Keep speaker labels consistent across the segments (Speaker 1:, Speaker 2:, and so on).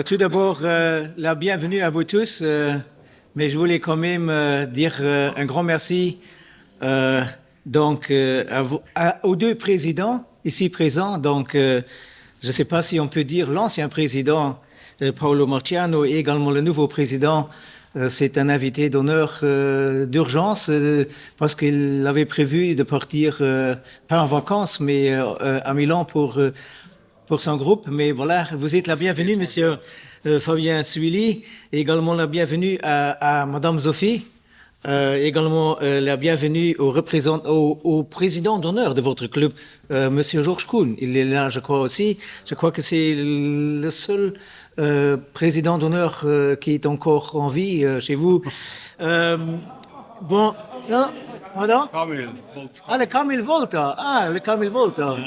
Speaker 1: Tout d'abord, la bienvenue à vous tous, mais je voulais quand même dire un grand merci aux deux présidents ici présents. Je ne sais pas si on peut dire l'ancien président Paolo Marciano et également le nouveau président. C'est un invité d'honneur d'urgence parce qu'il avait prévu de partir, pas en vacances, mais à Milan pour son groupe. Mais voilà, vous êtes la bienvenue, monsieur Fabien Suilly, et également la bienvenue à madame Sophie, également la bienvenue au président d'honneur de votre club, monsieur Georges Kuhn. Il est là, je crois aussi. Je crois que c'est le seul président d'honneur qui est encore en vie chez vous. Bon, non, pardon? Ah, le Camille Volta. Ah, le Camille Volta.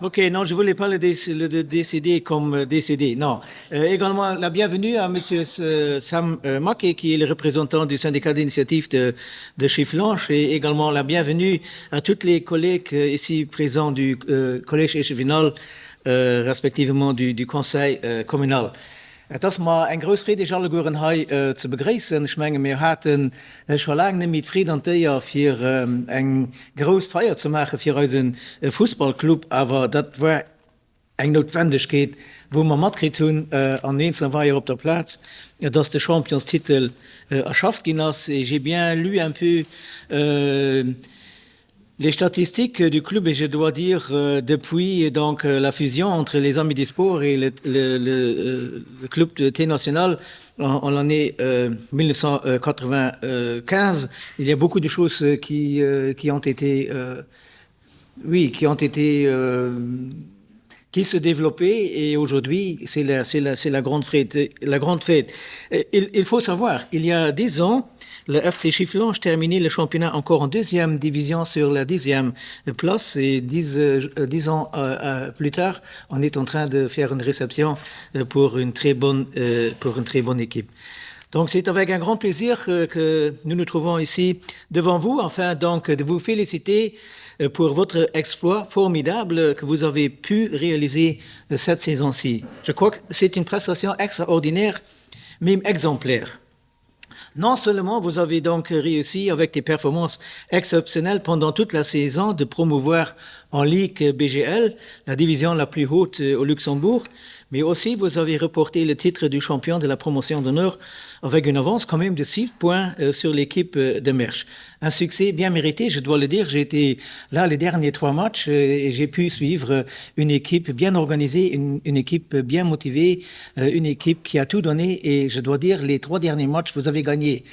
Speaker 1: Ok, non, je voulais pas le décider comme décédé. Non. Également, la bienvenue à Monsieur Sam Mackey, qui est le représentant du syndicat d'initiative de Chifflanche, et également la bienvenue à tous les collègues ici présents du collège Echevinal, respectivement du conseil communal. Het is maar een groot vrede zal ik hier te begrüßen. Ich meine, wir hatten schon lange mit Frieden für ein groß Feier zu machen für unseren Fußballclub, aber das war eine Notwendigkeit, wo wir mitgekriegt haben, an 19 war auf der Platz, dass der Championstitel erschafft ist. Et j'ai bien lu un peu les statistiques du club, et je dois dire, depuis donc la fusion entre les Amis des Sports et le club de thé national en l'année 1995, il y a beaucoup de choses qui ont été, qui se développaient, et aujourd'hui, c'est la grande fête. Il faut savoir, il y a 10 ans, le FC Chifflanche terminait le championnat encore en deuxième division sur la 10e place, et 10 ans plus tard, on est en train de faire une réception pour une très bonne équipe. Donc c'est avec un grand plaisir que nous nous trouvons ici devant vous, afin donc de vous féliciter pour votre exploit formidable que vous avez pu réaliser cette saison-ci. Je crois que c'est une prestation extraordinaire, même exemplaire. Non seulement vous avez donc réussi avec des performances exceptionnelles pendant toute la saison de promouvoir en Ligue BGL, la division la plus haute au Luxembourg, mais aussi vous avez reporté le titre du champion de la promotion d'honneur avec une avance quand même de 6 points sur l'équipe de Mersch. Un succès bien mérité, je dois le dire. J'ai été là les derniers 3 matchs et j'ai pu suivre une équipe bien organisée, une équipe bien motivée, une équipe qui a tout donné, et je dois dire, les 3 derniers matchs, vous avez gagné.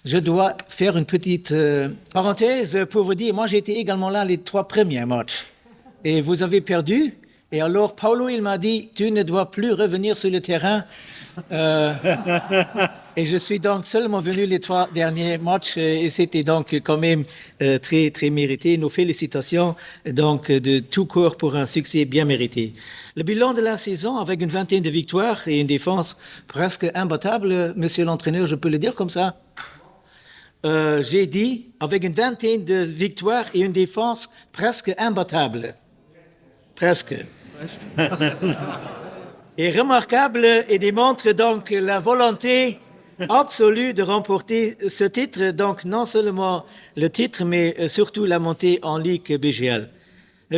Speaker 1: Je dois faire une petite parenthèse pour vous dire, moi j'ai été également là les 3 premiers matchs et vous avez perdu. Et alors, Paolo, il m'a dit, tu ne dois plus revenir sur le terrain. Et je suis donc seulement venu les 3 derniers matchs, et c'était donc quand même très, très mérité. Nos félicitations donc de tout cœur pour un succès bien mérité. Le bilan de la saison, avec une vingtaine de victoires et une défense presque imbattable, monsieur l'entraîneur, je peux le dire comme ça? J'ai dit, avec une vingtaine de victoires et une défense presque imbattable. Presque. Et remarquable, et démontre donc la volonté absolue de remporter ce titre, donc non seulement le titre, mais surtout la montée en Ligue BGL.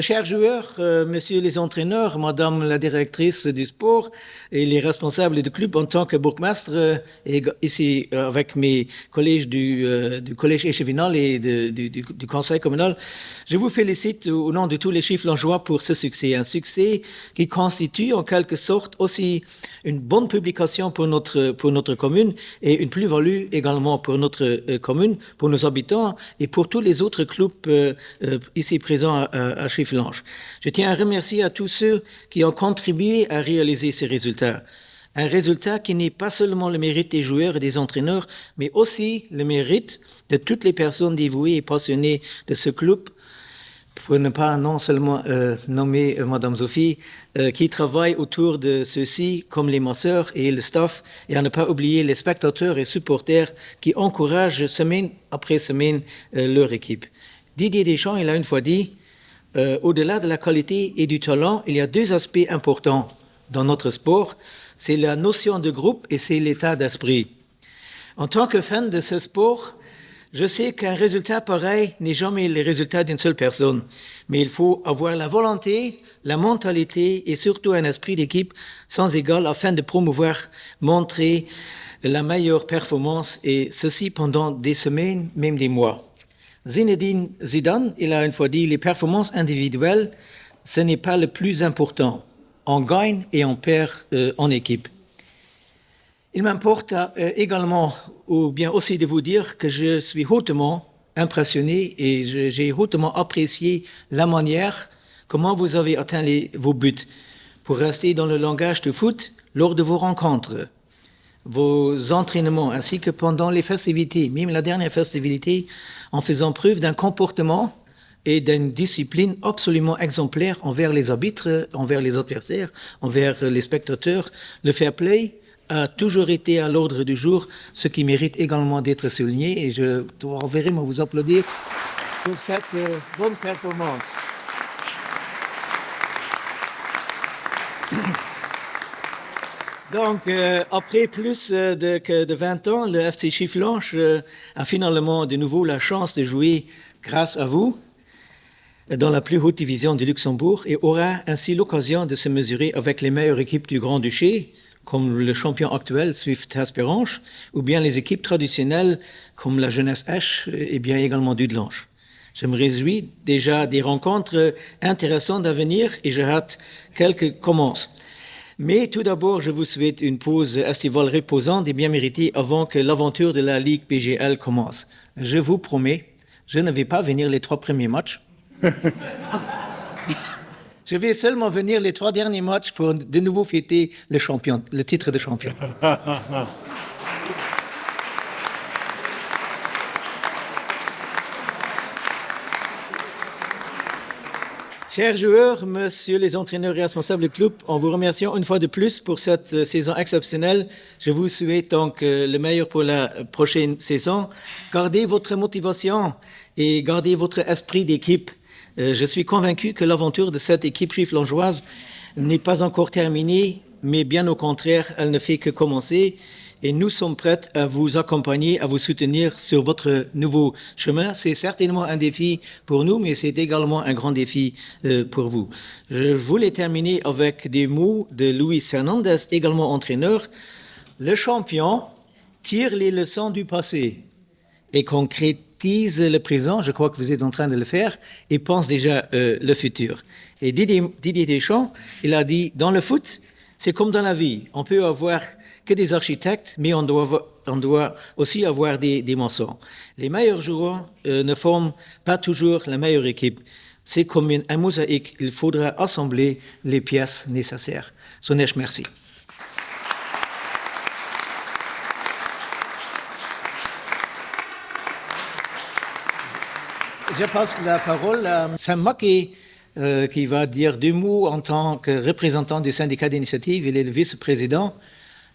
Speaker 1: Chers joueurs, messieurs les entraîneurs, madame la directrice du sport et les responsables du club, en tant que bourgmestre, et ici avec mes collègues du collège Echevinal et du conseil communal, je vous félicite au nom de tous les Chifflangeois pour ce succès. Un succès qui constitue en quelque sorte aussi une bonne publication pour notre commune, et une plus-value également pour notre commune, pour nos habitants et pour tous les autres clubs ici présents à Chifflanche. Je tiens à remercier à tous ceux qui ont contribué à réaliser ces résultats. Un résultat qui n'est pas seulement le mérite des joueurs et des entraîneurs, mais aussi le mérite de toutes les personnes dévouées et passionnées de ce club, pour ne pas non seulement nommer madame Sophie, qui travaille autour de ceux-ci, comme les masseurs et le staff, et à ne pas oublier les spectateurs et supporters qui encouragent semaine après semaine leur équipe. Didier Deschamps, il a une fois dit, au-delà de la qualité et du talent, il y a 2 aspects importants dans notre sport, c'est la notion de groupe et c'est l'état d'esprit. En tant que fan de ce sport, je sais qu'un résultat pareil n'est jamais le résultat d'une seule personne, mais il faut avoir la volonté, la mentalité et surtout un esprit d'équipe sans égal afin de promouvoir, montrer la meilleure performance et ceci pendant des semaines, même des mois. Zinedine Zidane, il a une fois dit, les performances individuelles, ce n'est pas le plus important. On gagne et on perd en équipe. Il m'importe également, ou bien aussi de vous dire que je suis hautement impressionné et j'ai hautement apprécié la manière comment vous avez atteint vos buts. Pour rester dans le langage du foot, lors de vos rencontres, vos entraînements, ainsi que pendant les festivités, même la dernière festivité, en faisant preuve d'un comportement et d'une discipline absolument exemplaire envers les arbitres, envers les adversaires, envers les spectateurs. Le fair play a toujours été à l'ordre du jour, ce qui mérite également d'être souligné et je dois vraiment vous applaudir pour cette bonne performance. Donc, après plus de 20 ans, le FC Chifflanche a finalement de nouveau la chance de jouer grâce à vous dans la plus haute division du Luxembourg et aura ainsi l'occasion de se mesurer avec les meilleures équipes du Grand-Duché, comme le champion actuel Swift Esperance, ou bien les équipes traditionnelles comme la Jeunesse H et bien également Dudelange. Je me réjouis déjà des rencontres intéressantes à venir et j'ai hâte qu'elles commencent. Mais tout d'abord, je vous souhaite une pause estivale reposante et bien méritée avant que l'aventure de la Ligue PGL commence. Je vous promets, je ne vais pas venir les 3 premiers matchs. Je vais seulement venir les 3 derniers matchs pour de nouveau fêter le titre de champion. Chers joueurs, messieurs les entraîneurs et responsables du club, en vous remerciant une fois de plus pour cette saison exceptionnelle, je vous souhaite donc le meilleur pour la prochaine saison. Gardez votre motivation et gardez votre esprit d'équipe. Je suis convaincu que l'aventure de cette équipe chifflangeoise n'est pas encore terminée, mais bien au contraire, elle ne fait que commencer. Et nous sommes prêts à vous accompagner, à vous soutenir sur votre nouveau chemin. C'est certainement un défi pour nous, mais c'est également un grand défi pour vous. Je voulais terminer avec des mots de Luis Fernandez, également entraîneur. Le champion tire les leçons du passé et concrétise le présent, je crois que vous êtes en train de le faire, et pense déjà le futur. Et Didier Deschamps, il a dit, dans le foot, c'est comme dans la vie, on peut avoir que des architectes, mais on doit aussi avoir des maçons. Les meilleurs joueurs ne forment pas toujours la meilleure équipe. C'est comme un mosaïque, il faudra assembler les pièces nécessaires. Sonèche, merci. Je passe la parole à Sam Mackey, qui va dire 2 mots en tant que représentant du syndicat d'initiative. Il est le vice-président.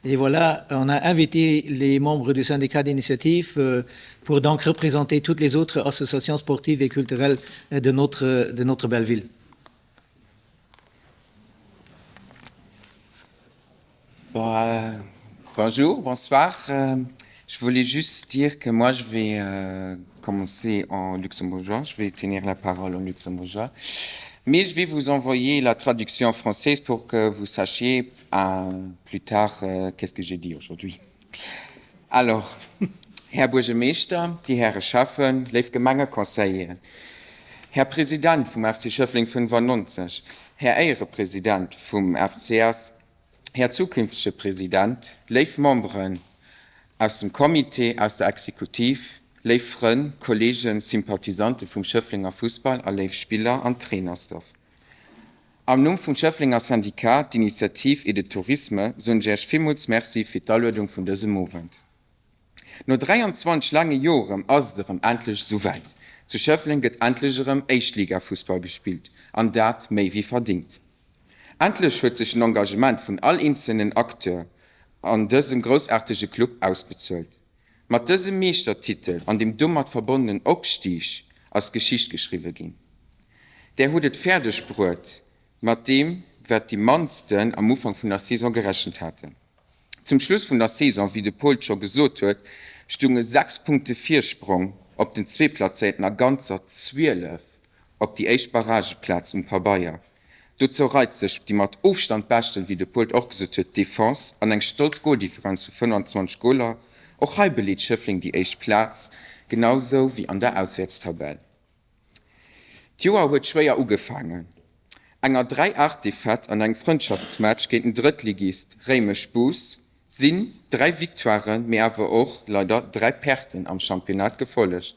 Speaker 1: Et voilà, on a invité les membres du syndicat d'initiative pour donc représenter toutes les autres associations sportives et culturelles de notre belle ville.
Speaker 2: Bonjour, bonsoir. Je voulais juste dire que moi, je vais commencer en luxembourgeois. Je vais tenir la parole en luxembourgeois. Mais je vais vous envoyer la traduction française pour que vous sachiez plus tard qu'est-ce que j'ai dit aujourd'hui. Alors, Herr Burgermeister, die Herrschaften, liebe Gemeindekonseille, Herr Präsident vom FC Schöffling 95, Herr Ehrenpräsident vom FCS, Herr zukünftiger Präsident, liebe Membres aus dem Komitee, aus der Exekutiv, liebe Freunde, Kollegen, Sympathisanten vom Schöfflinger Fußball, liebe Spieler und Trainerstaff. Am Namen vom Schöfflinger Syndikat d'Initiative et de Tourisme sage ich vielmals merci für die Einladung von diesem Moment. Nach 23 langen Jahren ist es endlich soweit. Zu Schöffling wird endlich Erstliga-Fußball gespielt, und das mehr wie verdient. Endlich wird sich ein Engagement von all einzelnen Akteuren an diesem großartigen Club ausbezahlt. Mit diesem Meistertitel an dem damit verbundenen Abstieg als Geschichte geschrieben ging. Der hat es fertig gebracht, mit dem wat die Mansten am Anfang von der Saison gerechnet hatten. Zum Schluss von der Saison, wie de Pol schon gesot huet, stunge 6 Punkte Viersprung op den Zweplatzierten a ganzer 12 op die Eich Barrageplatz um Pabaya. Dazu reizt sich die mat Aufstand basteln, wie de Pol auch gesot huet, Defense an eng stolz Goldifferenz zu 25 Goler, auch Heibelied Schöffling die Eich Platz, genauso wie an der Auswärtstabelle. Die Joa huet schwer ugefangen. Enger 3-8-Defett an eng Freundschaftsmatch geht ein Drittligist Reimisch Bus, sind 3 Viktoren, mehr aber auch leider 3 Perten am Championat gefolgt.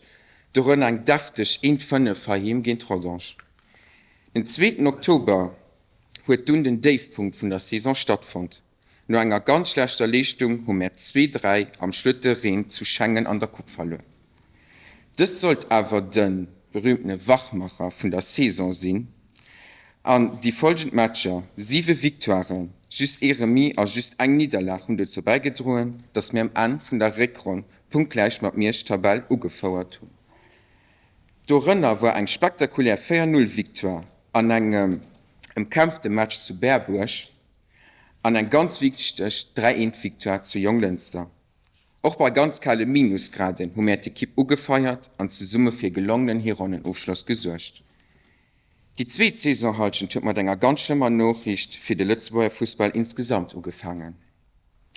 Speaker 2: Darin ein deftig 1-5 Verheim gegen Trodange. Am 2. Oktober hat nun den Tiefpunkt von der Saison stattgefunden. Nur einer ganz schlechter Leistung haben wir 2-3 am Schlütterrennen zu Schengen an der Kuppe verloren. Das sollte aber den berühmten Wachmacher von der Saison sein. An die folgenden Matcher 7 Viktoren, just Remis und just eng Niederlage haben dazu beigetragen, dass wir am Ende von der Rückrunde punktgleich mit mir Tabelle angefeuert haben. Darin war ein spektakulär 4-0 an einem umkämpften Match zu Berburg, an ein ganz wichtiges 3-1 zu Junglenster. Auch bei ganz kalten Minusgraden haben wir die Equipe angefeiert und zur Summe für gelungenen Heraufschluss gesorgt. Die zweite Saison hat mit einer ganz schlimmen Nachricht für den Lützburger Fußball insgesamt angefangen.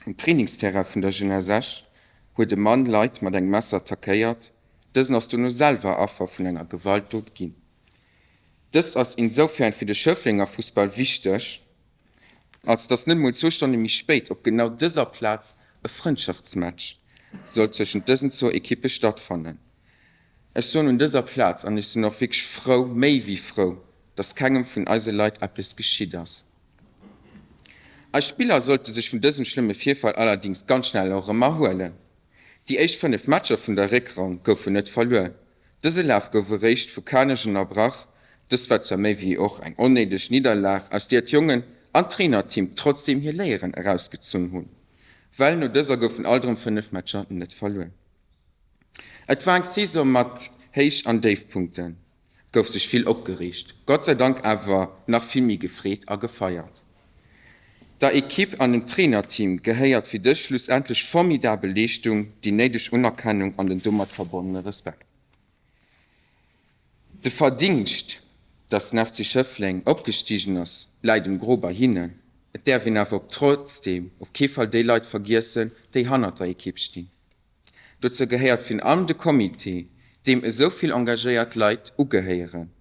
Speaker 2: Im Trainingsterrain von der Gymnasium hat ein Mann Leute mit einem Messer attackiert, das hast du nur selber Opfer von einer Gewalt dort ging. Das ist insofern für den Schöfflinger Fußball wichtig, als das nicht mal zustande mich spät, ob genau dieser Platz ein Freundschaftsmatch soll zwischen diesen zwei Equipen stattfinden. Ich so nun dieser Platz und ich bin noch wirklich froh, mehr wie froh, dass keinem von unseren Leuten etwas geschieht ist. Als Spieler sollte sich von diesem schlimmen Vorfall allerdings ganz schnell auch immer holen. Die ersten 5 Matches von der Rückrunde gingen nicht verloren. Diese Lauf ging recht für Kanischen erbrach. Das war zwar mehr wie auch ein unnötige Niederlage, als die Jungen und Trainerteam trotzdem hier Lehren herausgezogen haben. Weil nur dieser ging von all 5 Matches nicht verloren. Es war eine Saison mit Heich- und Tiefpunkten. Gouf sich viel abgeregt. Gott sei Dank aber nach viel mehr gefreut und gefeiert. Der Equipe an dem Trainerteam geheiert für das schlussendlich formidable Leistung, die nötige Anerkennung an den damit verbundenen Respekt. Der Verdienst, dass der FC Schöffling abgestiegen ist, leidet im Grober hinein. Es darf ihn aber trotzdem auf keinen Fall die Leute vergessen, die hinter der Equipe stehen. Dazu gehört von allem der Komitee, dem so viel engagiert Leute angehören.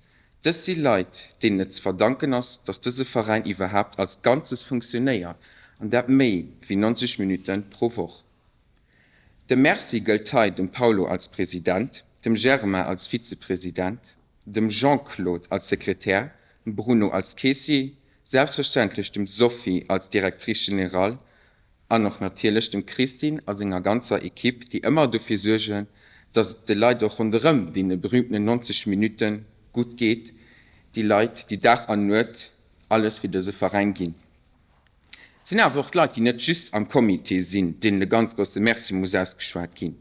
Speaker 2: Das sind Leute, denen es zu verdanken ist, dass dieser Verein überhaupt als Ganzes funktioniert und das mehr wie 90 Minuten pro Woche. Der Merci gilt dem Paulo als Präsident, dem Germain als Vizepräsident, dem Jean-Claude als Sekretär, dem Bruno als Caissier, selbstverständlich dem Sophie als Direktrice General und noch natürlich dem Christine als einer ganzen Equipe, die immer dafür sorgen, dass die Leute auch rundherum, die in den berühmten 90 Minuten gut geht, die Leute, die Tag an Nacht, alles für diesen Verein gehen. Es sind einfach Leute, die nicht just am Komitee sind, denen eine ganz große Merci muss ausgeschwärzt gehen.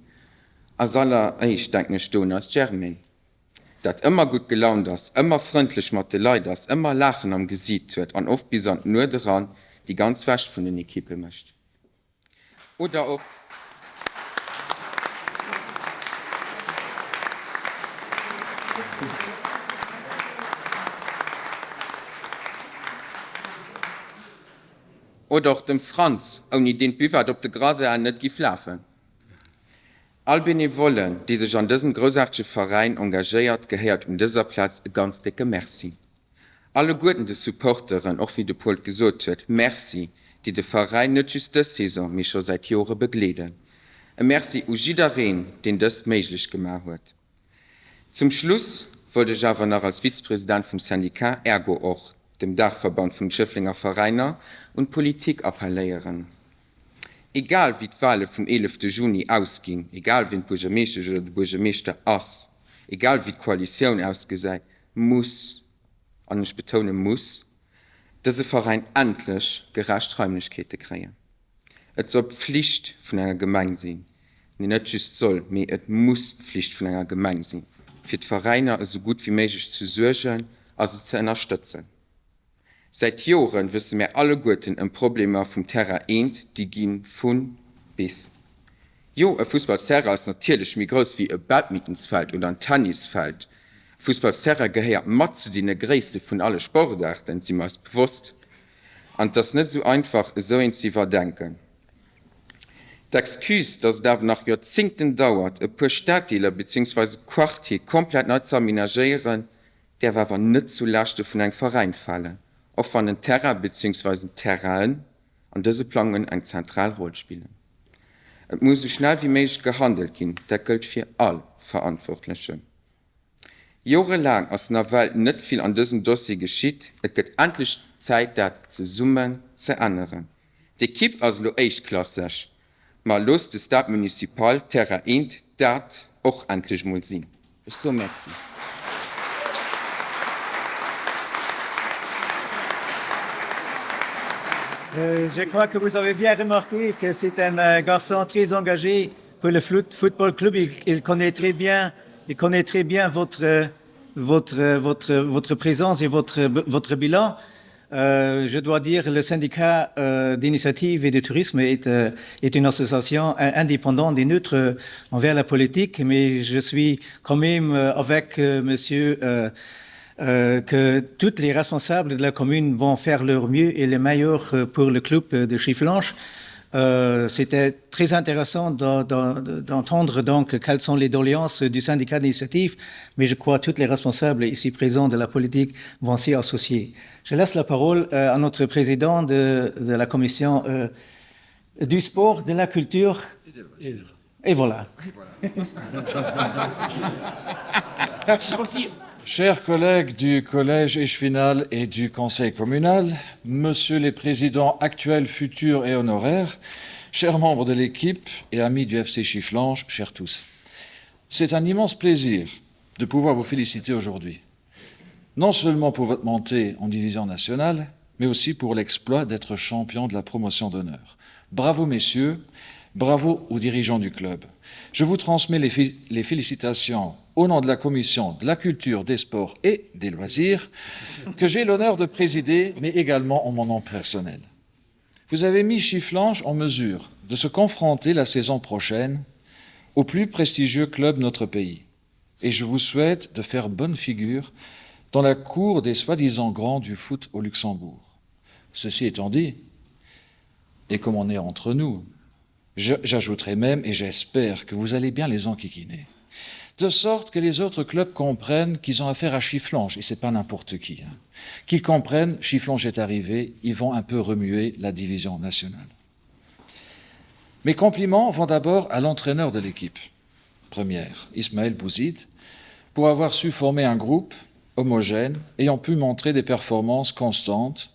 Speaker 2: Als ich denke ich als Germain, das immer gut gelaunt ist, immer freundlich mit den Leuten ist, immer Lachen am Gesicht hat und oft bis nur daran, die ganz fest von den Equipe möchte. Oder auch oder auch dem Franz, ohne den Büfert ob der gerade an nicht geflafen. All Benevolen, die sich an diesem großartigen Verein engagiert, gehört dieser Platz ein ganz dicke Merci. Alle guten Supporteren, auch wie der Pol gesagt hat, Merci, die den Verein nicht just diese Saison, mich schon seit Jahren begleiten. Ein Merci an jeden, den das möglich gemacht hat. Zum Schluss wollte ich aber noch als Vizepräsident vom Syndikat, ergo auch dem Dachverband von Schöfflinger Vereinen und Politik appellieren. Egal wie die Wahlen vom 11. Juni ausgehen, egal wie der Bürgermeister oder der Bürgermeister ist, egal wie die Koalition ausgesehen, muss, und ich betone muss, dieser Verein endlich gerechte Räumlichkeiten kriegen. Es soll Pflicht von einer Gemeinde sein. Nicht just soll, aber es muss Pflicht von einer Gemeinde sein. Für die Vereine so gut wie möglich zu sorgen, also zu unterstützen. Seit Jahren wissen wir alle Guten ein Problem vom Terra 1, die gehen von bis. Jo, ein Fußballterra ist natürlich mehr groß wie ein Badmintonfeld oder ein Tennisfeld. Fußballterra gehört mit zu den größten von allen Sportarten, sind wir uns bewusst. Und das ist nicht so einfach, so zu verdenken. Die Excuse, dass es nach Jahrzehnten dauert, ein paar Stadtteile bzw. Quartier komplett neu zu aménagieren, der war aber nicht zu Lasten von einem Verein fallen. Auch von den Terra bzw. Terrain an diese Planungen eine zentrale Rolle spielen. Es muss so schnell wie möglich gehandelt gehen, das gilt für alle Verantwortlichen. Jahrelang ist in der Welt nicht viel an diesem Dossier geschieht, es gibt endlich Zeit, das zusammen zu ändern. Die Equipe ist noch echt klassisch. Mal los, das Stadt Municipal Terra 1, das auch endlich mal sehen. Ich so merci.
Speaker 1: Je crois que vous avez bien remarqué que c'est un garçon très engagé pour le football club. Il connaît très bien votre présence et votre bilan. Je dois dire, le syndicat d'initiative et de tourisme est une association indépendante et neutre envers la politique, mais je suis quand même avec monsieur que tous les responsables de la commune vont faire leur mieux et le meilleur pour le club de Chifflanche. C'était très intéressant d'entendre donc quelles sont les doléances du syndicat d'initiative, mais je crois que tous les responsables ici présents de la politique vont s'y associer. Je laisse la parole à notre président de la commission du sport, de la culture. Et voilà.
Speaker 3: Chers collègues du collège Échevinal et du conseil communal, messieurs les présidents actuels, futurs et honoraires, chers membres de l'équipe et amis du FC Chifflange, chers tous, c'est un immense plaisir de pouvoir vous féliciter aujourd'hui, non seulement pour votre montée en division nationale, mais aussi pour l'exploit d'être champion de la promotion d'honneur. Bravo messieurs, bravo aux dirigeants du club. Je vous transmets les félicitations au nom de la Commission de la Culture, des Sports et des Loisirs, que j'ai l'honneur de présider, mais également en mon nom personnel. Vous avez mis Chifflange en mesure de se confronter la saison prochaine au plus prestigieux club de notre pays. Et je vous souhaite de faire bonne figure dans la cour des soi-disant grands du foot au Luxembourg. Ceci étant dit, et comme on est entre nous, j'ajouterai même, et j'espère que vous allez bien les enquiquiner, de sorte que les autres clubs comprennent qu'ils ont affaire à Chifflange, et c'est pas n'importe qui. Qu'ils comprennent, Chifflange est arrivé, ils vont un peu remuer la division nationale. Mes compliments vont d'abord à l'entraîneur de l'équipe première, Ismaël Bouzid, pour avoir su former un groupe homogène, ayant pu montrer des performances constantes,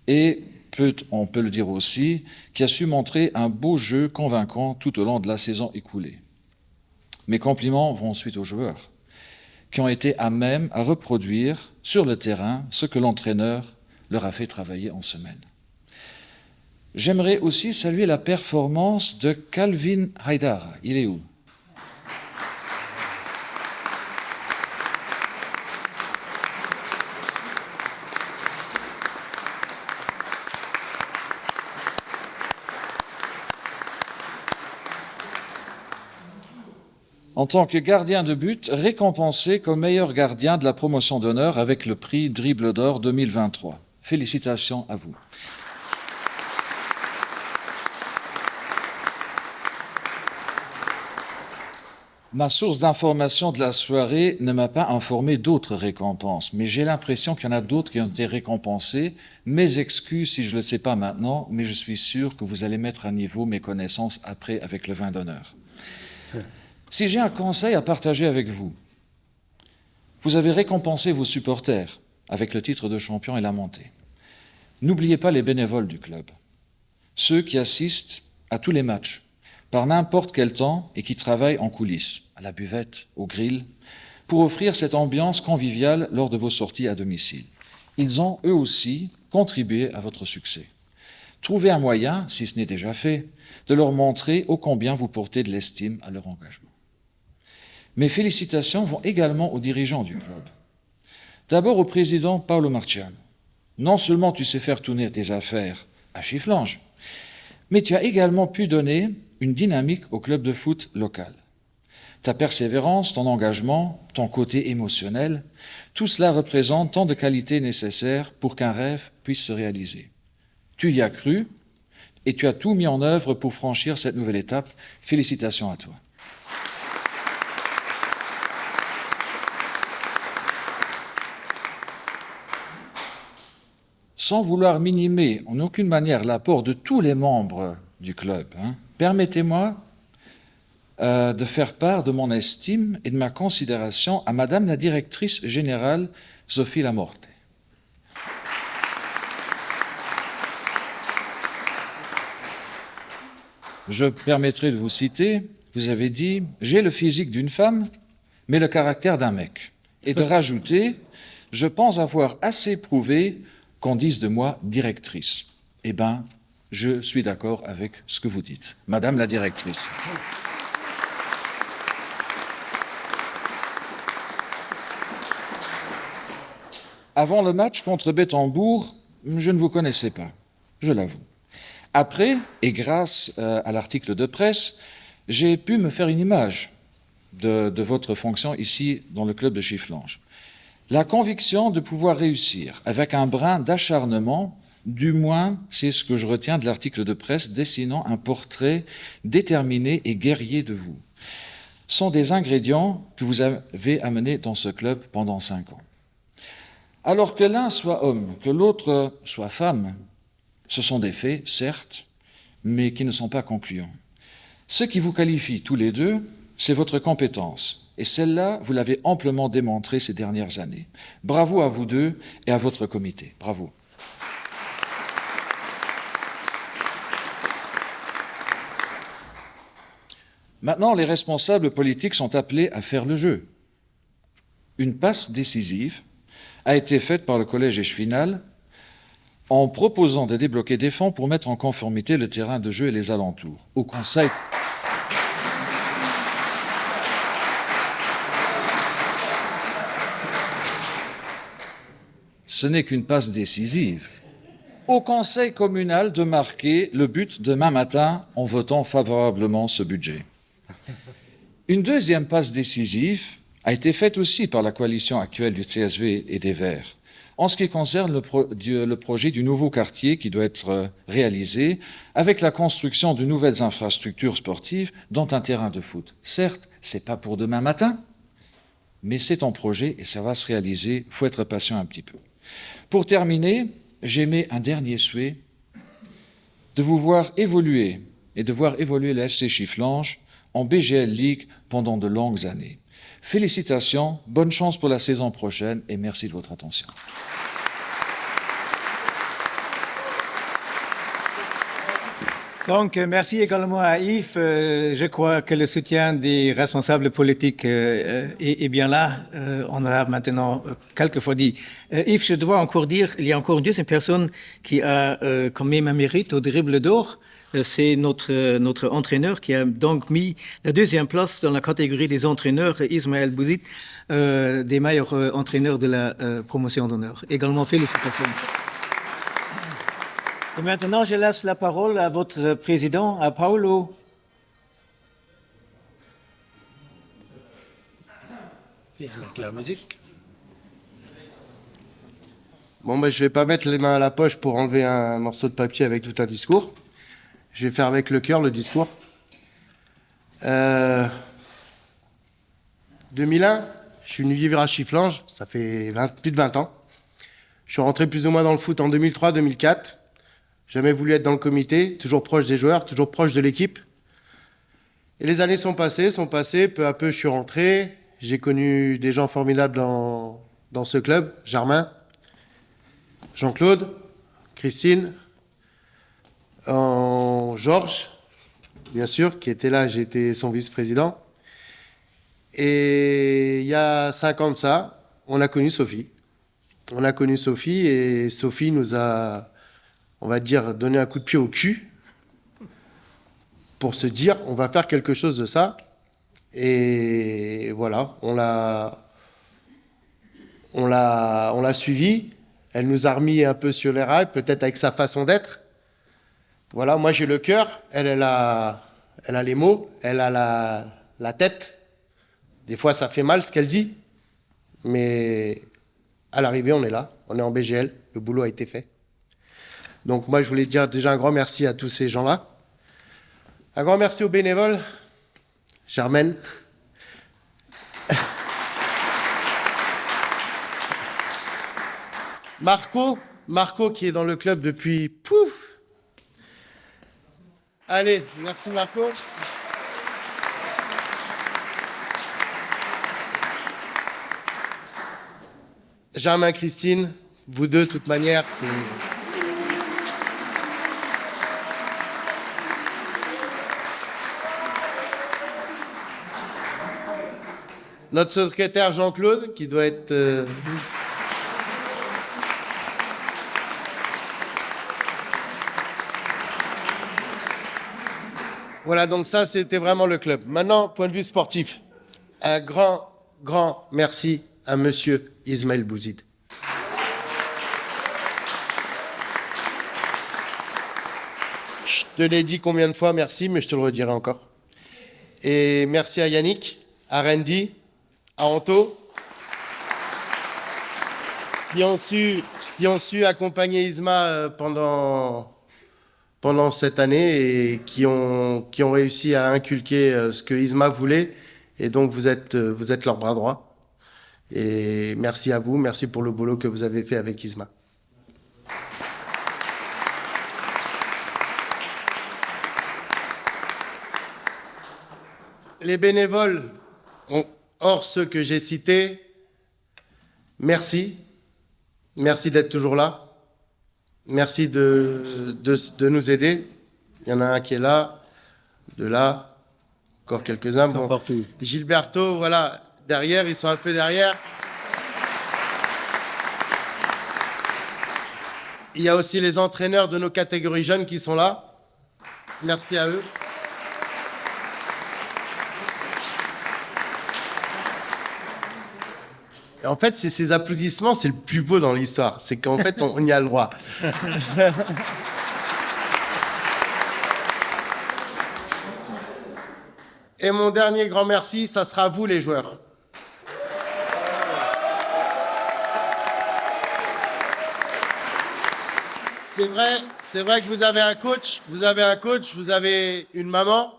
Speaker 3: et on peut le dire aussi, qui a su montrer un beau jeu convaincant tout au long de la saison écoulée. Mes compliments vont ensuite aux joueurs, qui ont été à même à reproduire sur le terrain ce que l'entraîneur leur a fait travailler en semaine. J'aimerais aussi saluer la performance de Calvin Haidara. Il est où ? En tant que gardien de but, récompensé comme meilleur gardien de la promotion d'honneur avec le prix Dribble d'Or 2023. Félicitations à vous. Ma source d'information de la soirée ne m'a pas informé d'autres récompenses, mais j'ai l'impression qu'il y en a d'autres qui ont été récompensées. Mes excuses si je ne le sais pas maintenant, mais je suis sûr que vous allez mettre à niveau mes connaissances après avec le vin d'honneur. Si j'ai un conseil à partager avec vous, vous avez récompensé vos supporters avec le titre de champion et la montée. N'oubliez pas les bénévoles du club, ceux qui assistent à tous les matchs, par n'importe quel temps et qui travaillent en coulisses, à la buvette, au grill, pour offrir cette ambiance conviviale lors de vos sorties à domicile. Ils ont, eux aussi, contribué à votre succès. Trouvez un moyen, si ce n'est déjà fait, de leur montrer ô combien vous portez de l'estime à leur engagement. Mes félicitations vont également aux dirigeants du club. D'abord au président Paolo Marciano, Non seulement tu sais faire tourner tes affaires à Chifflange, mais tu as également pu donner une dynamique au club de foot local. Ta persévérance, ton engagement, ton côté émotionnel, tout cela représente tant de qualités nécessaires pour qu'un rêve puisse se réaliser. Tu y as cru et tu as tout mis en œuvre pour franchir cette nouvelle étape. Félicitations à toi. Sans vouloir minimer en aucune manière l'apport de tous les membres du club, permettez-moi de faire part de mon estime et de ma considération à Madame la directrice générale Sophie Lamorte. Je permettrai de vous citer, vous avez dit « J'ai le physique d'une femme, mais le caractère d'un mec ». Et de rajouter « Je pense avoir assez prouvé qu'on dise de moi directrice ». Eh bien, je suis d'accord avec ce que vous dites, Madame la directrice. Avant le match contre Bettembourg, je ne vous connaissais pas, je l'avoue. Après, et grâce à l'article de presse, j'ai pu me faire une image de votre fonction ici dans le club de Chifflange. La conviction de pouvoir réussir avec un brin d'acharnement, du moins c'est ce que je retiens de l'article de presse dessinant un portrait déterminé et guerrier de vous, sont des ingrédients que vous avez amenés dans ce club pendant 5 ans. Alors que l'un soit homme, que l'autre soit femme, ce sont des faits, certes, mais qui ne sont pas concluants. Ce qui vous qualifie tous les deux, c'est votre compétence. Et celle-là, vous l'avez amplement démontrée ces dernières années. Bravo à vous deux et à votre comité. Bravo. Maintenant, les responsables politiques sont appelés à faire le jeu. Une passe décisive a été faite par le collège Echefinal en proposant de débloquer des fonds pour mettre en conformité le terrain de jeu et les alentours. Au Conseil, ce n'est qu'une passe décisive. Au Conseil communal de marquer le but demain matin en votant favorablement ce budget. Une deuxième passe décisive a été faite aussi par la coalition actuelle du CSV et des Verts, en ce qui concerne le projet du nouveau quartier qui doit être réalisé avec la construction de nouvelles infrastructures sportives, dont un terrain de foot. Certes, ce n'est pas pour demain matin, mais c'est en projet et ça va se réaliser. Il faut être patient un petit peu. Pour terminer, j'émets un dernier souhait de vous voir évoluer et de voir évoluer le FC Chifflange en BGL League pendant de longues années. Félicitations, bonne chance pour la saison prochaine et merci de votre attention.
Speaker 1: Donc, merci également à Yves. Je crois que le soutien des responsables politiques est bien là. On a maintenant quelques fois dit. Yves, je dois encore dire, il y a encore une deuxième personne qui a quand même un mérite au dribble d'or. C'est notre entraîneur qui a donc mis la deuxième place dans la catégorie des entraîneurs, Ismaël Bouzid, des meilleurs entraîneurs de la promotion d'honneur. Également, félicitations. Et maintenant, je laisse la parole à votre président, à Paolo.
Speaker 4: La musique.
Speaker 5: Bon, ben, je vais pas mettre les mains à la poche pour enlever un morceau de papier avec tout un discours. Je vais faire avec le cœur le discours. 2001, je suis venu vivre à Chifflange, ça fait plus de 20 ans. Je suis rentré plus ou moins dans le foot en 2003-2004. Jamais voulu être dans le comité, toujours proche des joueurs, toujours proche de l'équipe. Et les années sont passées, peu à peu je suis rentré. J'ai connu des gens formidables dans ce club, Germain, Jean-Claude, Christine, Georges, bien sûr, qui était là, j'ai été son vice-président. Et il y a 5 ans de ça, on a connu Sophie. On a connu Sophie et Sophie nous a, on va dire, donné un coup de pied au cul pour se dire, on va faire quelque chose de ça. Et voilà, on l'a suivi. Elle nous a remis un peu sur les rails, peut-être avec sa façon d'être. Voilà, moi j'ai le cœur, elle a les mots, elle a la tête. Des fois, ça fait mal ce qu'elle dit, mais à l'arrivée, on est là, on est en BGL, le boulot a été fait. Donc moi, je voulais dire déjà un grand merci à tous ces gens-là. Un grand merci aux bénévoles, Germaine. Marco qui est dans le club depuis... Pouf. Allez, merci Marco. Germain, Christine, vous deux, de toute manière, c'est... Notre secrétaire Jean-Claude, qui doit être... Voilà, donc ça, c'était vraiment le club. Maintenant, point de vue sportif, un grand merci à Monsieur Ismaël Bouzid. Je te l'ai dit combien de fois, merci, mais je te le redirai encore. Et merci à Yannick, à Randy, à Anto, qui ont su accompagner Isma pendant cette année et qui ont réussi à inculquer ce que Isma voulait. Et donc, vous êtes leur bras droit. Et merci à vous, merci pour le boulot que vous avez fait avec Isma. Les bénévoles, hors ceux que j'ai cités, merci. Merci d'être toujours là. Merci de nous aider. Il y en a un qui est là, de là, encore quelques-uns. Bon, Gilberto, voilà, derrière, ils sont un peu derrière. Il y a aussi les entraîneurs de nos catégories jeunes qui sont là. Merci à eux. Et en fait, c'est ces applaudissements, c'est le plus beau dans l'histoire. C'est qu'en fait, on y a le droit. Et mon dernier grand merci, ça sera à vous, les joueurs. C'est vrai que vous avez un coach, vous avez une maman.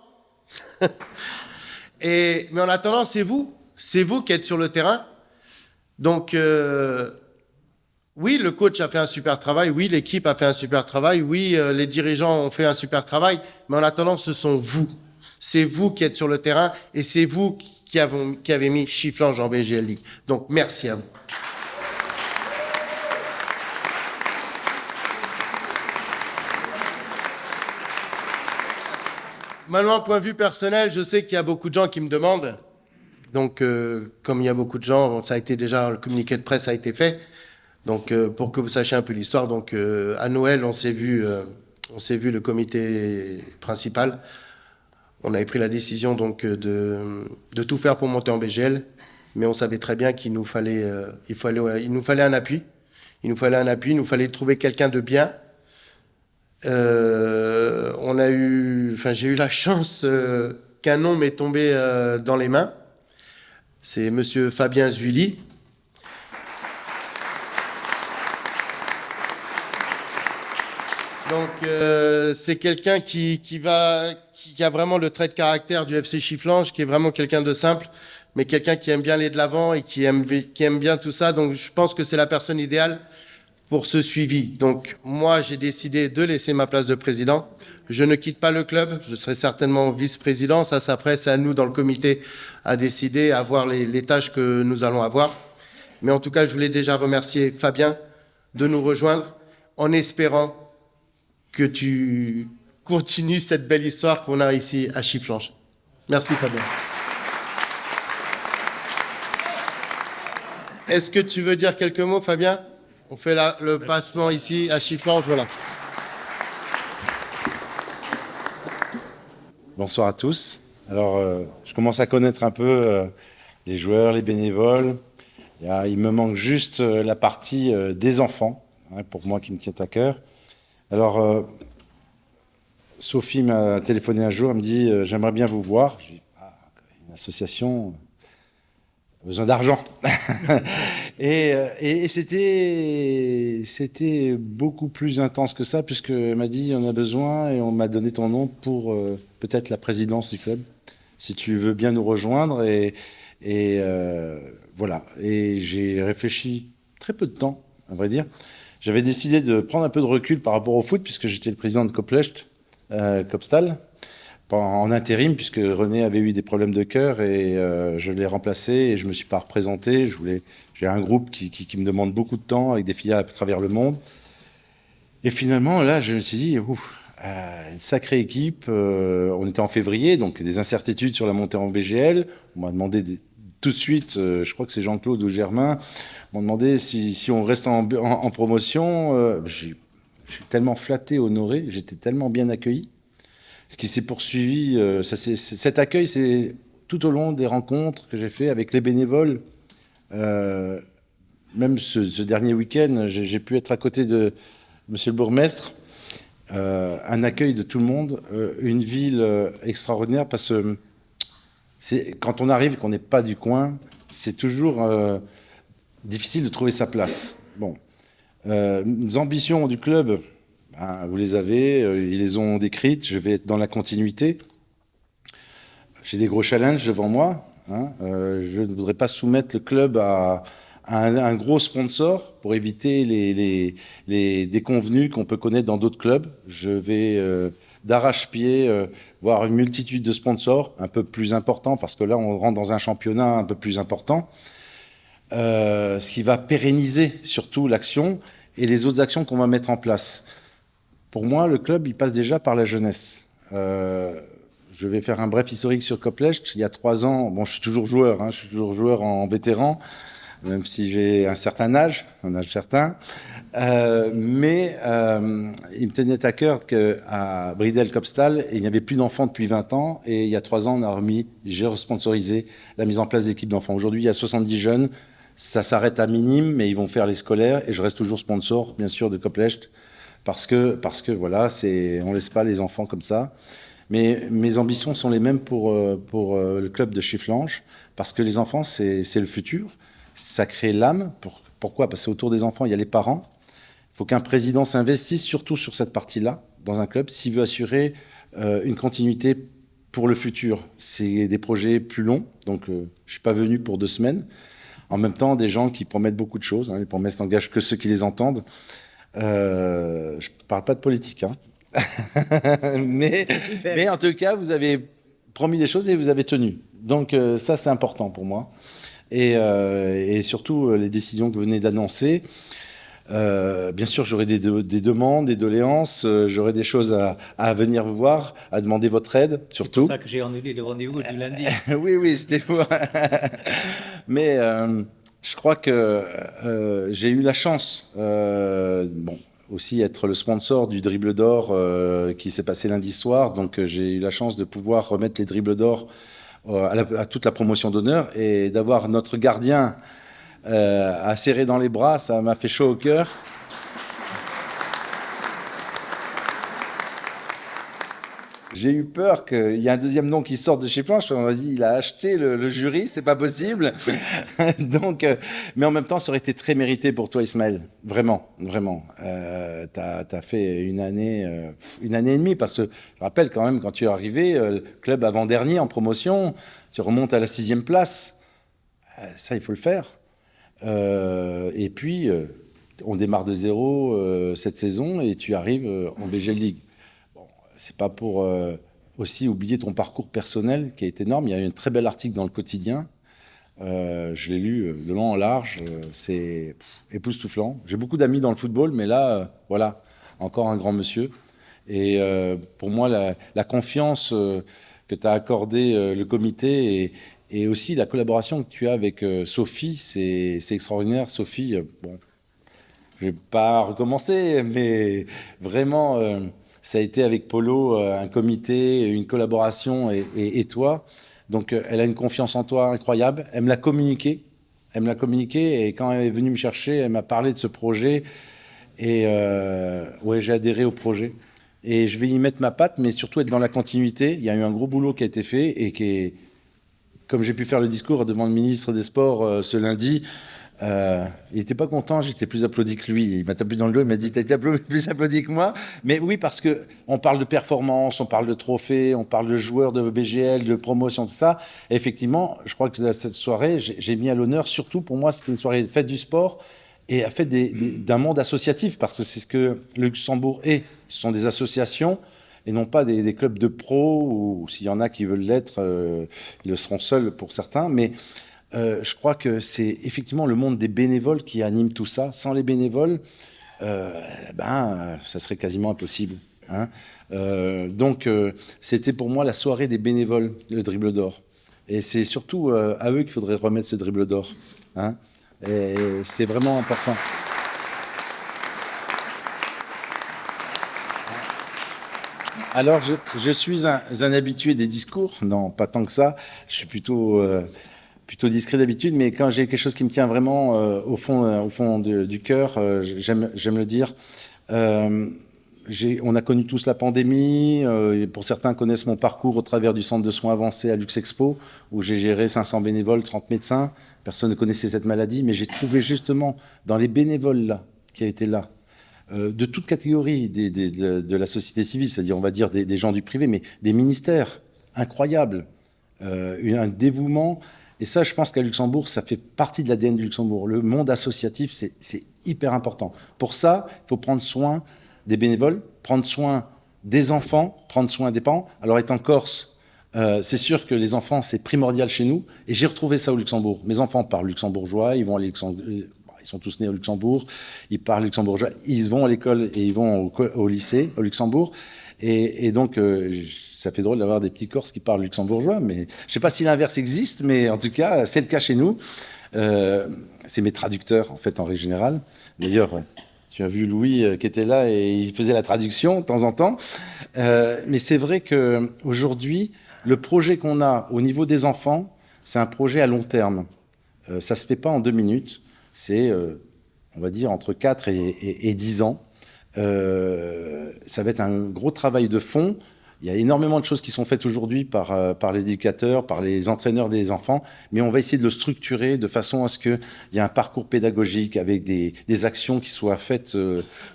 Speaker 5: Mais en attendant, c'est vous qui êtes sur le terrain. Donc, oui, le coach a fait un super travail, oui, l'équipe a fait un super travail, oui, les dirigeants ont fait un super travail, mais en attendant, ce sont vous. C'est vous qui êtes sur le terrain et c'est vous qui avez mis Chifflange en BGL League. Donc, merci à vous. Maintenant, point de vue personnel, je sais qu'il y a beaucoup de gens qui me demandent. Donc, comme il y a beaucoup de gens, ça a été déjà, le communiqué de presse a été fait. Donc, pour que vous sachiez un peu l'histoire, donc à Noël, on s'est vu le comité principal. On avait pris la décision donc de tout faire pour monter en BGL, mais on savait très bien qu'il nous fallait, il nous fallait un appui. Il nous fallait trouver quelqu'un de bien. J'ai eu la chance qu'un nom m'est tombé dans les mains. C'est Monsieur Fabien Zuili. Donc, c'est quelqu'un qui a vraiment le trait de caractère du FC Chifflange, qui est vraiment quelqu'un de simple, mais quelqu'un qui aime bien aller de l'avant et qui aime bien tout ça. Donc, je pense que c'est la personne idéale pour ce suivi. Donc, moi, j'ai décidé de laisser ma place de président. Je ne quitte pas le club, je serai certainement vice-président. Ça, après, c'est à nous, dans le comité, à décider, à voir les tâches que nous allons avoir. Mais en tout cas, je voulais déjà remercier Fabien de nous rejoindre en espérant que tu continues cette belle histoire qu'on a ici à Chifflange. Merci, Fabien. Est-ce que tu veux dire quelques mots, Fabien ? On fait le passement ici à Chifflange, voilà.
Speaker 6: Bonsoir à tous. Alors, je commence à connaître un peu les joueurs, les bénévoles. Il me manque juste la partie des enfants. pour moi qui me tient à cœur. Alors, Sophie m'a téléphoné un jour, elle me dit « J'aimerais bien vous voir ». Je dis ah, « Une association a besoin d'argent ». Et c'était beaucoup plus intense que ça, puisqu'elle m'a dit « On a besoin » et on m'a donné ton nom pour peut-être la présidence du club, si tu veux bien nous rejoindre. Voilà. Et j'ai réfléchi très peu de temps, à vrai dire. J'avais décidé de prendre un peu de recul par rapport au foot, puisque j'étais le président de Koplecht, Kopstal, en intérim, puisque René avait eu des problèmes de cœur et je l'ai remplacé et je ne me suis pas représenté. J'ai un groupe qui me demande beaucoup de temps avec des filiales à travers le monde. Et finalement, là, je me suis dit, une sacrée équipe. On était en février, donc des incertitudes sur la montée en BGL. On m'a demandé tout de suite, je crois que c'est Jean-Claude ou Germain, m'ont demandé si on reste en promotion. Je suis tellement flatté, honoré, j'étais tellement bien accueilli. Ce qui s'est poursuivi, cet accueil, c'est tout au long des rencontres que j'ai fait avec les bénévoles. Même ce dernier week-end, j'ai pu être à côté de monsieur le bourgmestre. Un accueil de tout le monde, une ville extraordinaire, parce que quand on arrive, qu'on n'est pas du coin, c'est toujours difficile de trouver sa place. Bon. Les ambitions du club, vous les avez, ils les ont décrites, je vais être dans la continuité. J'ai des gros challenges devant moi. Je ne voudrais pas soumettre le club à un gros sponsor pour éviter les déconvenus qu'on peut connaître dans d'autres clubs. Je vais d'arrache-pied voir une multitude de sponsors un peu plus importants, parce que là, on rentre dans un championnat un peu plus important. Ce qui va pérenniser surtout l'action et les autres actions qu'on va mettre en place. Pour moi, le club, il passe déjà par la jeunesse. Je vais faire un bref historique sur Koplecht. Il y a 3 ans, bon, je suis toujours joueur, je suis toujours joueur en vétéran, même si j'ai un certain âge, un âge certain. Mais il me tenait à cœur qu'à Bridel-Kopstal, il n'y avait plus d'enfants depuis 20 ans. Et il y a 3 ans, j'ai responsorisé la mise en place d'équipes d'enfants. Aujourd'hui, il y a 70 jeunes. Ça s'arrête à minime, mais ils vont faire les scolaires. Et je reste toujours sponsor, bien sûr, de Koplecht. Parce que voilà, on ne laisse pas les enfants comme ça. Mais mes ambitions sont les mêmes pour le club de Chifflange, parce que les enfants, c'est le futur. Ça crée l'âme. Pourquoi ? Parce qu'autour des enfants, il y a les parents. Il faut qu'un président s'investisse surtout sur cette partie-là, dans un club, s'il veut assurer une continuité pour le futur. C'est des projets plus longs, donc je ne suis pas venu pour 2 semaines. En même temps, des gens qui promettent beaucoup de choses. Les promesses n'engagent que ceux qui les entendent. Je ne parle pas de politique, mais en tout cas, vous avez promis des choses et vous avez tenu. Donc ça, c'est important pour moi. Et surtout, les décisions que vous venez d'annoncer. Bien sûr, j'aurai des demandes, des doléances, j'aurai des choses à venir vous voir, à demander votre aide, surtout.
Speaker 1: C'est pour ça que j'ai annulé le rendez-vous du lundi.
Speaker 6: Oui, c'était pour... Mais je crois que j'ai eu la chance, aussi être le sponsor du dribble d'or qui s'est passé lundi soir. Donc j'ai eu la chance de pouvoir remettre les dribbles d'or à toute la promotion d'honneur et d'avoir notre gardien à serrer dans les bras. Ça m'a fait chaud au cœur. J'ai eu peur qu'il y ait un deuxième nom qui sorte de chez Planche. On m'a dit, il a acheté le jury, c'est pas possible. Donc, mais en même temps, ça aurait été très mérité pour toi, Ismaël. Vraiment, vraiment. T'as fait une année et demie, parce que je rappelle quand même, quand tu es arrivé, le club avant-dernier en promotion, tu remontes à la 6e place. Ça, il faut le faire. Et puis, on démarre de zéro cette saison et tu arrives en BGL League. C'est pas pour aussi oublier ton parcours personnel qui est énorme. Il y a eu un très bel article dans le quotidien. Je l'ai lu de long en large. C'est époustouflant. J'ai beaucoup d'amis dans le football, mais là, voilà, encore un grand monsieur. Et pour moi, la confiance que tu as accordée le comité et aussi la collaboration que tu as avec Sophie, c'est extraordinaire. Sophie, bon, je ne vais pas recommencer, mais vraiment... ça a été avec Polo un comité, une collaboration et toi. Donc, elle a une confiance en toi incroyable. Elle me l'a communiqué. Et quand elle est venue me chercher, elle m'a parlé de ce projet. Et ouais, j'ai adhéré au projet. Et je vais y mettre ma patte, mais surtout être dans la continuité. Il y a eu un gros boulot qui a été fait et qui est, comme j'ai pu faire le discours devant le ministre des Sports ce lundi, il n'était pas content, j'étais plus applaudi que lui. Il m'a tapé dans le dos, il m'a dit « t'as été plus applaudi que moi ». Mais oui, parce qu'on parle de performance, on parle de trophées, on parle de joueurs de BGL, de promotion, tout ça. Et effectivement, je crois que cette soirée, j'ai mis à l'honneur, surtout pour moi, c'était une soirée fête du sport et à fête d'un monde associatif, parce que c'est ce que le Luxembourg est. Ce sont des associations et non pas des clubs de pros, ou s'il y en a qui veulent l'être, ils le seront seuls pour certains. Mais je crois que c'est effectivement le monde des bénévoles qui anime tout ça. Sans les bénévoles, ça serait quasiment impossible. Hein. Donc, c'était pour moi la soirée des bénévoles, le dribble d'or. Et c'est surtout à eux qu'il faudrait remettre ce dribble d'or. Hein. Et c'est vraiment important. Alors, je suis un habitué des discours. Non, pas tant que ça. Je suis plutôt discret d'habitude, mais quand j'ai quelque chose qui me tient vraiment au fond du cœur, j'aime le dire. On a connu tous la pandémie. Pour certains connaissent mon parcours au travers du centre de soins avancés à Luxexpo, où j'ai géré 500 bénévoles, 30 médecins. Personne ne connaissait cette maladie, mais j'ai trouvé justement dans les bénévoles là, qui étaient là, de toute catégorie de la société civile, c'est-à-dire on va dire des gens du privé, mais des ministères incroyables, un dévouement. Et ça, je pense qu'à Luxembourg, ça fait partie de l'ADN du Luxembourg. Le monde associatif, c'est hyper important. Pour ça, il faut prendre soin des bénévoles, prendre soin des enfants, prendre soin des parents. Alors, étant corse, c'est sûr que les enfants, c'est primordial chez nous. Et j'ai retrouvé ça au Luxembourg. Mes enfants parlent luxembourgeois, ils sont tous nés au Luxembourg, ils parlent luxembourgeois, ils vont à l'école et ils vont au lycée au Luxembourg. Et donc, ça fait drôle d'avoir des petits Corses qui parlent luxembourgeois, mais je ne sais pas si l'inverse existe, mais en tout cas, c'est le cas chez nous. C'est mes traducteurs, en fait, en règle générale. D'ailleurs, tu as vu Louis qui était là et il faisait la traduction de temps en temps. Mais c'est vrai qu'aujourd'hui, le projet qu'on a au niveau des enfants, c'est un projet à long terme. Ça ne se fait pas en 2 minutes. C'est, on va dire, entre 4 et 10 ans. Ça va être un gros travail de fond. Il y a énormément de choses qui sont faites aujourd'hui par les éducateurs, par les entraîneurs des enfants, mais on va essayer de le structurer de façon à ce qu'il y ait un parcours pédagogique avec des actions qui soient faites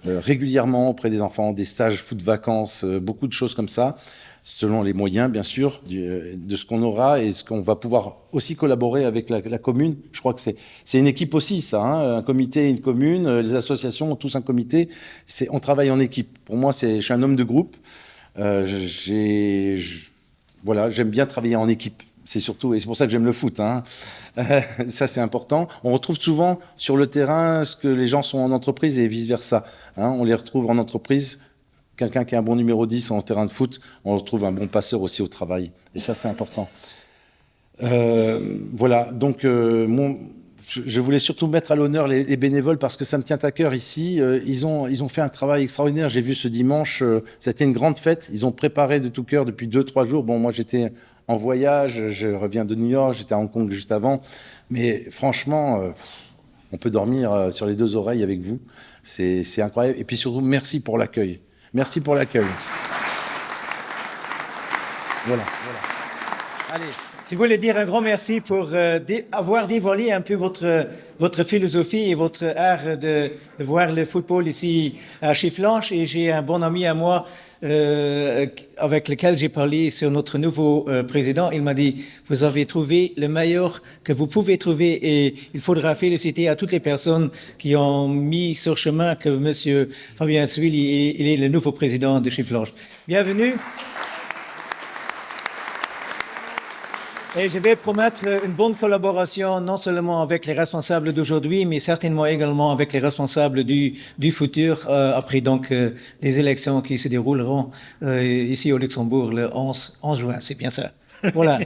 Speaker 6: régulièrement auprès des enfants, des stages foot-vacances, beaucoup de choses comme ça, selon les moyens, bien sûr, de ce qu'on aura et ce qu'on va pouvoir aussi collaborer avec la commune. Je crois que c'est une équipe aussi, ça, hein, un comité, une commune, les associations ont tous un comité. On travaille en équipe. Pour moi, je suis un homme de groupe. Voilà, j'aime bien travailler en équipe. C'est surtout, et c'est pour ça que j'aime le foot. Hein. Ça, c'est important. On retrouve souvent sur le terrain ce que les gens sont en entreprise et vice-versa. Hein. On les retrouve en entreprise. Quelqu'un qui est un bon numéro 10 en terrain de foot, on retrouve un bon passeur aussi au travail. Et ça, c'est important. Voilà, donc je voulais surtout mettre à l'honneur les bénévoles parce que ça me tient à cœur ici. Ils ont fait un travail extraordinaire. J'ai vu ce dimanche, c'était une grande fête. Ils ont préparé de tout cœur depuis 2-3 jours. Bon, moi, j'étais en voyage, je reviens de New York, j'étais à Hong Kong juste avant. Mais franchement, on peut dormir sur les 2 oreilles avec vous. C'est incroyable. Et puis surtout, merci pour l'accueil. Merci pour l'accueil. Voilà.
Speaker 1: Allez. Je voulais dire un grand merci pour avoir dévoilé un peu votre philosophie et votre art de voir le football ici à Chifflanche. Et j'ai un bon ami à moi avec lequel j'ai parlé sur notre nouveau président. Il m'a dit, vous avez trouvé le meilleur que vous pouvez trouver et il faudra féliciter à toutes les personnes qui ont mis sur chemin que Monsieur Fabien Suil, il est le nouveau président de Chifflanche. Bienvenue. Et je vais promettre une bonne collaboration, non seulement avec les responsables d'aujourd'hui, mais certainement également avec les responsables du futur, après donc les élections qui se dérouleront ici au Luxembourg le 11 juin. C'est bien ça. Voilà.